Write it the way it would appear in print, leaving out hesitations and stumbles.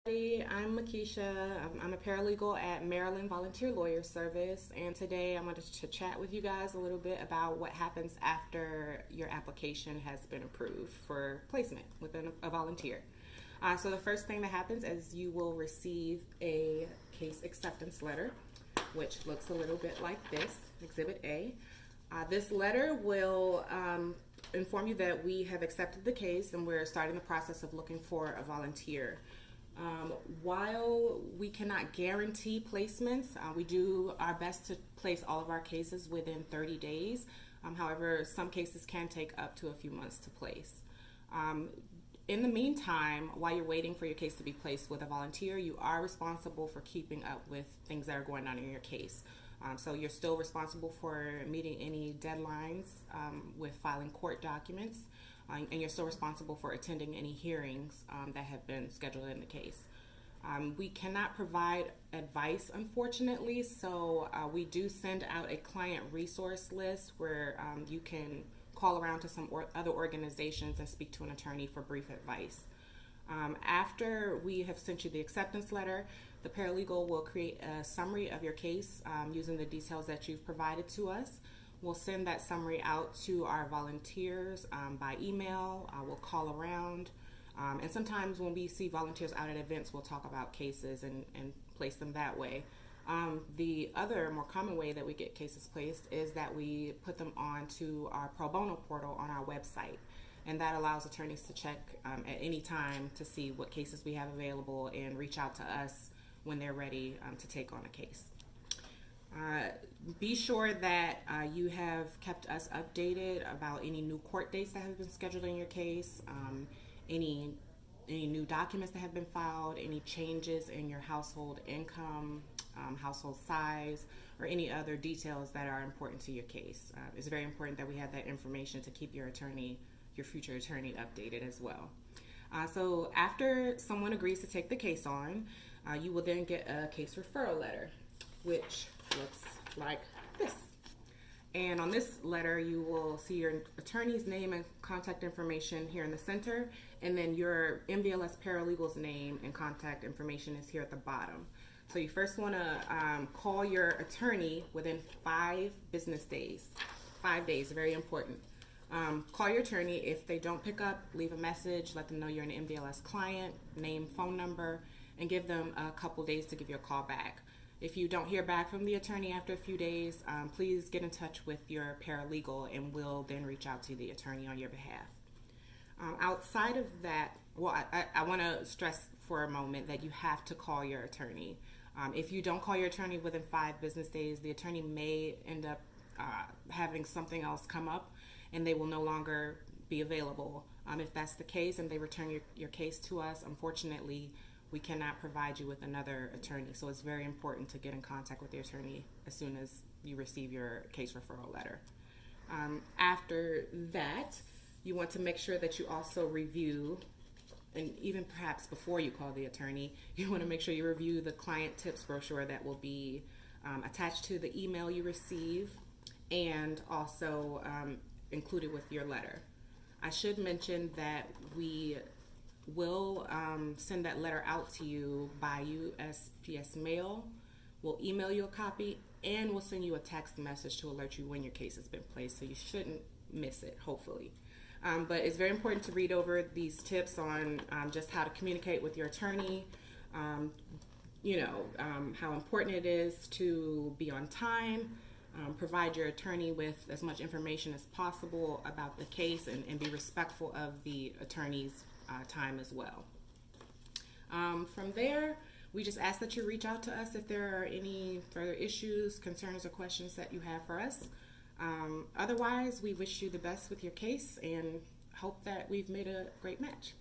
I'm Makeisha. I'm a paralegal at Maryland Volunteer Lawyer Service, and today I wanted to chat with you guys a little bit about what happens after your application has been approved for placement within a volunteer. So the first thing that happens is you will receive a case acceptance letter, which looks a little bit like this, Exhibit A. This letter will inform you that we have accepted the case and we're starting the process of looking for a volunteer. While we cannot guarantee placements, we do our best to place all of our cases within 30 days. However, some cases can take up to a few months to place. In the meantime, while you're waiting for your case to be placed with a volunteer, you are responsible for keeping up with things that are going on in your case. So you're still responsible for meeting any deadlines with filing court documents, and you're still responsible for attending any hearings that have been scheduled in the case. We cannot provide advice, unfortunately, so we do send out a client resource list where you can call around to some other organizations and speak to an attorney for brief advice. After we have sent you the acceptance letter, the paralegal will create a summary of your case using the details that you've provided to us. We'll send that summary out to our volunteers by email. We'll call around. And sometimes when we see volunteers out at events, we'll talk about cases and place them that way. The other more common way that we get cases placed is that we put them onto our pro bono portal on our website. And that allows attorneys to check at any time to see what cases we have available and reach out to us when they're ready to take on a case. Be sure that you have kept us updated about any new court dates that have been scheduled in your case, any new documents that have been filed, any changes in your household income, household size, or any other details that are important to your case. It's very important that we have that information to keep your future attorney updated as well. So after someone agrees to take the case on, you will then get a case referral letter, which looks like this. And on this letter, you will see your attorney's name and contact information here in the center, and then your MVLS paralegal's name and contact information is here at the bottom. So you first want to call your attorney within 5 business days. 5 days, very important. Call your attorney. If they don't pick up, leave a message, let them know you're an MVLS client, name, phone number, and give them a couple days to give you a call back. If you don't hear back from the attorney after a few days, please get in touch with your paralegal and we'll then reach out to the attorney on your behalf. Outside of that, I want to stress for a moment that you have to call your attorney. If you don't call your attorney within 5 business days, the attorney may end up having something else come up and they will no longer be available. If that's the case and they return your case to us, unfortunately, we cannot provide you with another attorney. So it's very important to get in contact with the attorney as soon as you receive your case referral letter. After that, you want to make sure that you also review, and even perhaps before you call the attorney, you want to make sure you review the client tips brochure that will be attached to the email you receive and also included with your letter. I should mention that we will send that letter out to you by USPS mail. We'll email you a copy and we'll send you a text message to alert you when your case has been placed, so you shouldn't miss it, hopefully. But it's very important to read over these tips on just how to communicate with your attorney, how important it is to be on time, provide your attorney with as much information as possible about the case and be respectful of the attorney's time as well. From there, we just ask that you reach out to us if there are any further issues, concerns, or questions that you have for us. Otherwise, we wish you the best with your case and hope that we've made a great match.